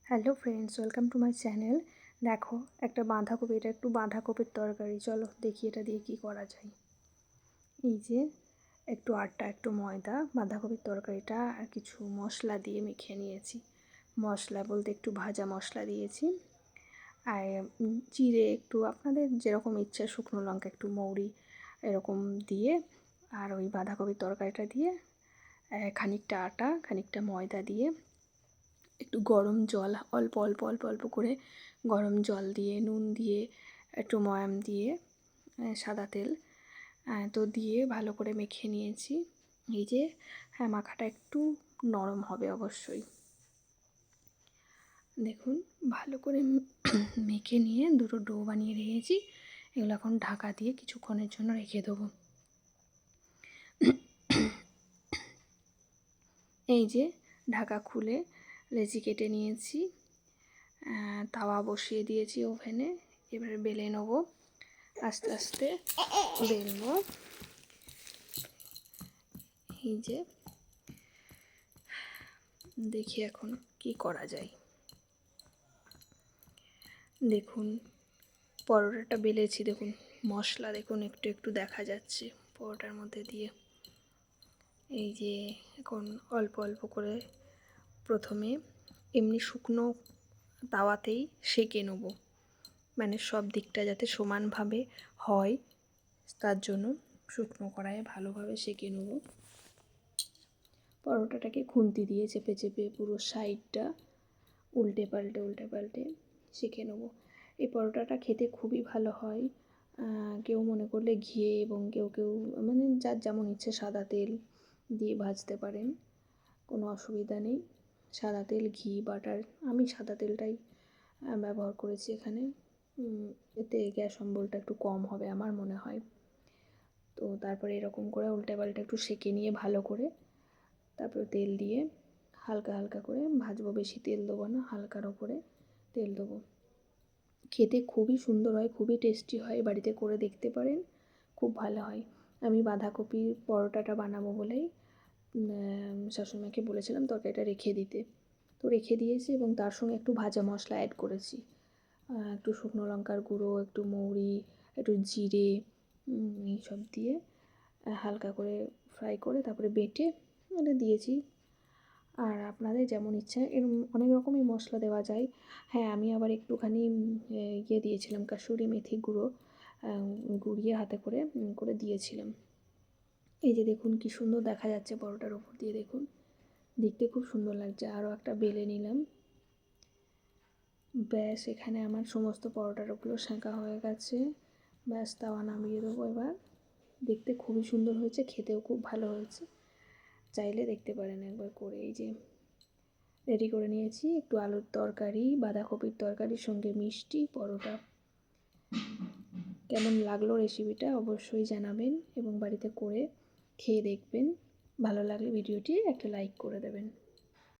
Hello friends, welcome to my channel. দেখো, একটা বাঁধাকপি, এটা একটু বাঁধাকপির তরকারি। চলো দেখি এটা দিয়ে কী করা যায়। এই যে একটু আটা, একটু ময়দা, বাঁধাকপির তরকারিটা আর কিছু মশলা দিয়ে মেখে নিয়েছি। মশলা বলতে একটু ভাজা মশলা দিয়েছি, আর জিরে একটু, আপনাদের যেরকম ইচ্ছা, শুকনো লঙ্কা, একটু মৌরি এরকম দিয়ে, আর ওই বাঁধাকপির তরকারিটা দিয়ে খানিকটা আটা, খানিকটা ময়দা দিয়ে একটু গরম জল, অল্প অল্প অল্প অল্প করে গরম জল দিয়ে, নুন দিয়ে, একটু ময়াম দিয়ে, সাদা তেল তো দিয়ে ভালো করে মেখে নিয়েছি। এই যে মাখাটা একটু নরম হবে অবশ্যই। দেখুন, ভালো করে মেখে নিয়ে দুটো ডো বানিয়ে রেখেছি। এগুলো এখন ঢাকা দিয়ে কিছুক্ষণের জন্য রেখে দেবো। এই যে ঢাকা খুলে লেচি কেটে নিয়েছি, তাওয়া বসিয়ে দিয়েছি ওভেনে। এবারে বেলে নেব, আস্তে আস্তে বেলবো। এই যে দেখি এখন কি করা যায়। দেখুন, পরোটাটা বেলেছি, দেখুন মশলা দেখুন একটু একটু দেখা যাচ্ছে পরোটার মধ্যে দিয়ে। এই যে এখন অল্প অল্প করে প্রথমে এমনি শুকনো তাওয়াতেই সেঁকে নেব, মানে সব দিকটা যাতে সমানভাবে হয়, তার জন্য শুকনো কড়াইয়ে ভালোভাবে সেঁকে নেব। পরোটাটাকে খুন্তি দিয়ে চেপে চেপে পুরো সাইডটা উল্টে পাল্টে সেঁকে নেব। এই পরোটাটা খেতে খুবই ভালো হয়। কেউ মনে করলে ঘিয়ে, এবং কেউ কেউ মানে যার যেমন ইচ্ছে সাদা তেল দিয়ে ভাজতে পারেন, কোনো অসুবিধা নেই। সাদা তেল, ঘি, বাটার, আমি সাদা তেলটাই ব্যবহার করেছি এখানে। এতে গ্যাস অম্বলটা একটু কম হবে আমার মনে হয়। তো তারপরে এরকম করে উল্টে পাল্টে একটু সেঁকে নিয়ে ভালো করে, তারপরে তেল দিয়ে হালকা হালকা করে ভাজবো। বেশি তেল দেবো না, হালকার ওপরে তেল দেবো। খেতে খুবই সুন্দর হয়, খুবই টেস্টি হয়। বাড়িতে করে দেখতে পারেন, খুব ভালো হয়। আমি বাঁধাকপির পরোটাটা বানাবো বলেই শাশুড়িমাকে বলেছিলাম তরকারিটা রেখে দিতে, তো রেখে দিয়েছি, এবং তার সঙ্গে একটু ভাজা মশলা অ্যাড করেছি। একটু শুকনো লঙ্কার গুঁড়ো, একটু মৌরি, একটু জিরে, এইসব দিয়ে হালকা করে ফ্রাই করে তারপরে বেটে এটা দিয়েছি। আর আপনাদের যেমন ইচ্ছা এরকম অনেক রকমই মশলা দেওয়া যায়। হ্যাঁ, আমি আবার একটুখানি ইয়ে দিয়েছিলাম, কাসুরি মেথি গুঁড়ো গুঁড়িয়ে হাতে করে করে দিয়েছিলাম। এই যে দেখুন কি সুন্দর দেখা যাচ্ছে পরোটার ওপর দিয়ে, দেখুন দেখতে খুব সুন্দর লাগছে। আরও একটা বেলে নিলাম। ব্যাস, এখানে আমার সমস্ত পরোটাগুলো সেঁকা হয়ে গেছে। ব্যাস, তাওয়া নামিয়ে দেবো এবার। দেখতে খুবই সুন্দর হয়েছে, খেতেও খুব ভালো হয়েছে। চাইলে দেখতে পারেন একবার করে। এই যে রেডি করে নিয়েছি একটু আলুর তরকারি, বাঁধাকপির তরকারির সঙ্গে মিষ্টি, পরোটা। কেমন লাগলো রেসিপিটা অবশ্যই জানাবেন, এবং বাড়িতে করে খেয়ে দেখবেন। ভালো লাগলে ভিডিওটি একটা লাইক করে দেবেন।